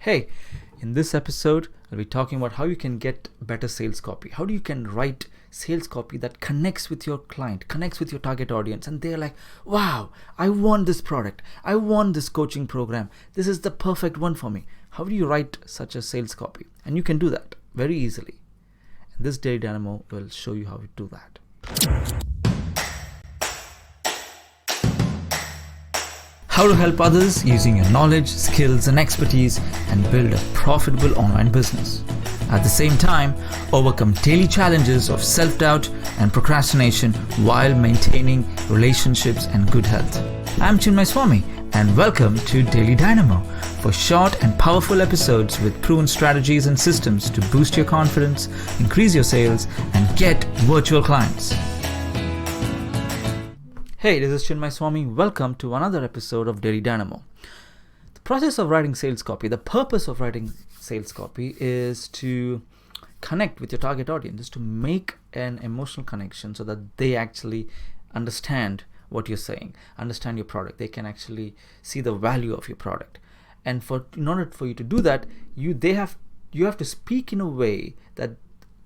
Hey, in this episode, I'll be talking about how you can get better sales copy. How you can write sales copy that connects with your client, connects with your target audience, and they're like, wow, I want this product. I want this coaching program. This is the perfect one for me. How do you write such a sales copy? And you can do that very easily. And this Daily Dynamo will show you how to do that. How to help others using your knowledge, skills, and expertise and build a profitable online business. At the same time, overcome daily challenges of self-doubt and procrastination while maintaining relationships and good health. I'm Chinmai Swamy, and welcome to Daily Dynamo for short and powerful episodes with proven strategies and systems to boost your confidence, increase your sales, and get virtual clients. Hey, this is Chinmai Swamy. Welcome to another episode of Daily Dynamo. The process of writing sales copy, the purpose of writing sales copy is to connect with your target audience, is to make an emotional connection so that they actually understand what you're saying, understand your product. They can actually see the value of your product. And in order for you to do that, you have to speak in a way that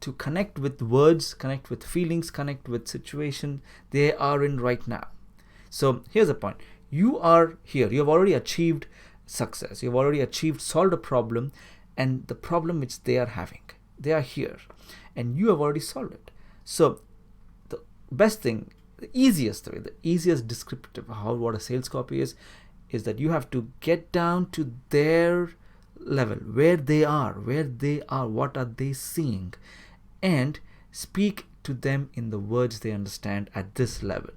to connect with words, connect with feelings, connect with situation they are in right now. So here's the point. You are here. You have already achieved success. You've already solved a problem, and the problem which they are having. They are here and you have already solved it. So the best thing, the easiest way, the easiest descriptive of what a sales copy is that you have to get down to their level, where they are, what are they seeing, and speak to them in the words they understand at this level.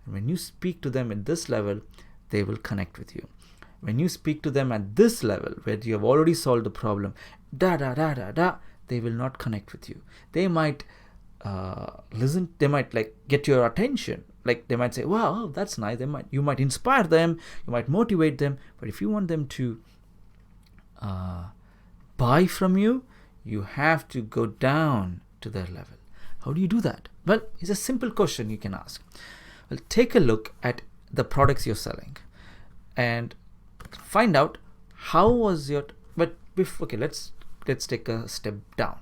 And when you speak to them at this level, they will connect with you. When you speak to them at this level, where you have already solved the problem, they will not connect with you. They might listen, they might get your attention. They might say, wow, that's nice. You might inspire them, you might motivate them. But if you want them to buy from you, you have to go down to their level. How do you do that? Well, it's a simple question you can ask. Well, take a look at the products you're selling and find out how was your. Let's take a step down.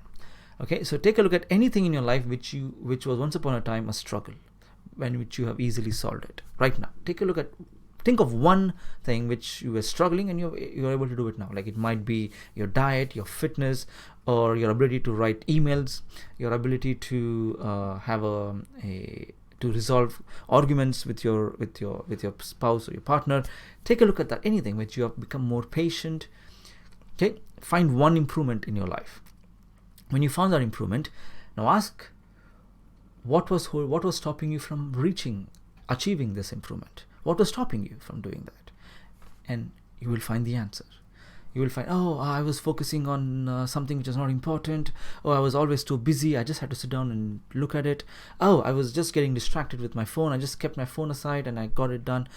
Okay, so take a look at anything in your life which was once upon a time a struggle, which you have easily solved it. Right now, think of one thing which you were struggling and you're able to do it now. It might be your diet, your fitness, or your ability to write emails, your ability to to resolve arguments with your spouse or your partner. Take a look at that. Anything which you have become more patient. Okay, find one improvement in your life. When you found that improvement, now ask what was stopping you from achieving this improvement. What was stopping you from doing that? And you will find the answer. You will find, I was focusing on something which is not important. I was always too busy. I just had to sit down and look at it. I was just getting distracted with my phone. I just kept my phone aside and I got it done.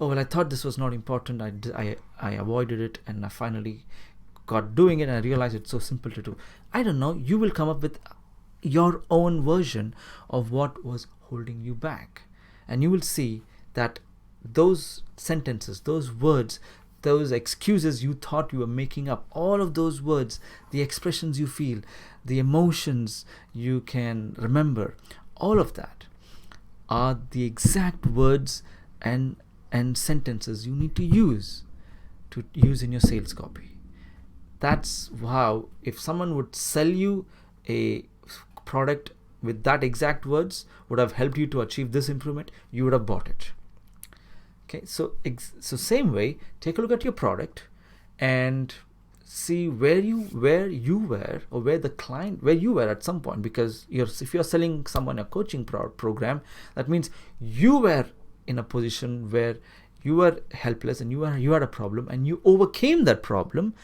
I thought this was not important. I avoided it and I finally got doing it and I realized it's so simple to do. I don't know. You will come up with your own version of what was holding you back. And you will see that those sentences, those words, those excuses you thought you were making up, all of those words, the expressions you feel, the emotions you can remember, all of that are the exact words and sentences you need to use in your sales copy. That's how, if someone would sell you a product with that exact words, would have helped you to achieve this improvement, you would have bought it. Okay, so same way, take a look at your product and see where you were, or where you were at some point. Because if you're selling someone a coaching program, that means you were in a position where you were helpless and you had a problem and you overcame that problem,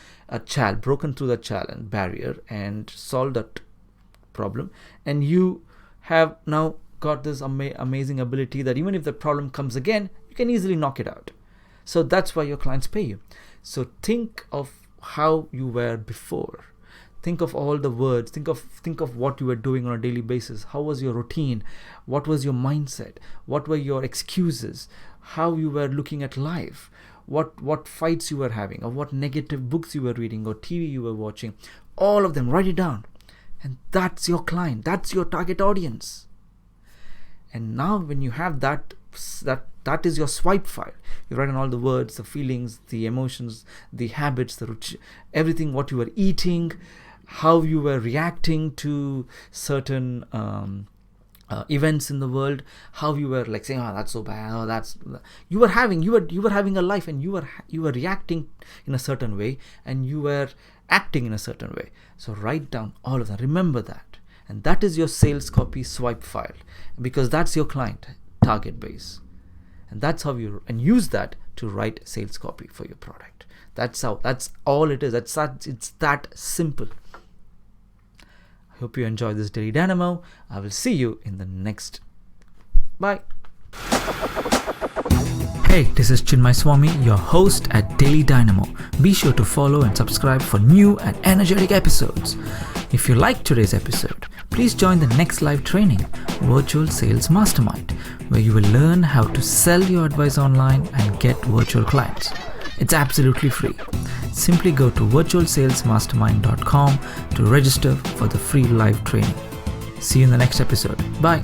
broken through the barrier and solved that problem, and you have now got this amazing ability that even if the problem comes again, you can easily knock it out. So that's why your clients pay you. So think of how you were before. Think of all the words. Think of what you were doing on a daily basis. How was your routine? What was your mindset? What were your excuses? How you were looking at life? what fights you were having, or what negative books you were reading, or TV you were watching. All of them, write it down. And that's your client. That's your target audience. And now when you have that is your swipe file. You write down all the words, the feelings, the emotions, the habits, everything, what you were eating, how you were reacting to certain events in the world, how you were like saying, oh, that's so bad, oh, that's, you were having a life, and you were reacting in a certain way, and you were acting in a certain way. So write down all of that. Remember that. And that is your sales copy swipe file, because that's your client target base. And that's how and use that to write sales copy for your product. That's all it is. It's that simple. I hope you enjoyed this Daily Dynamo. I will see you in the next. Bye. Hey, this is Chinmai Swamy, your host at Daily Dynamo. Be sure to follow and subscribe for new and energetic episodes. If you liked today's episode, please join the next live training, Virtual Sales Mastermind, where you will learn how to sell your advice online and get virtual clients. It's absolutely free. Simply go to virtualsalesmastermind.com to register for the free live training. See you in the next episode. Bye.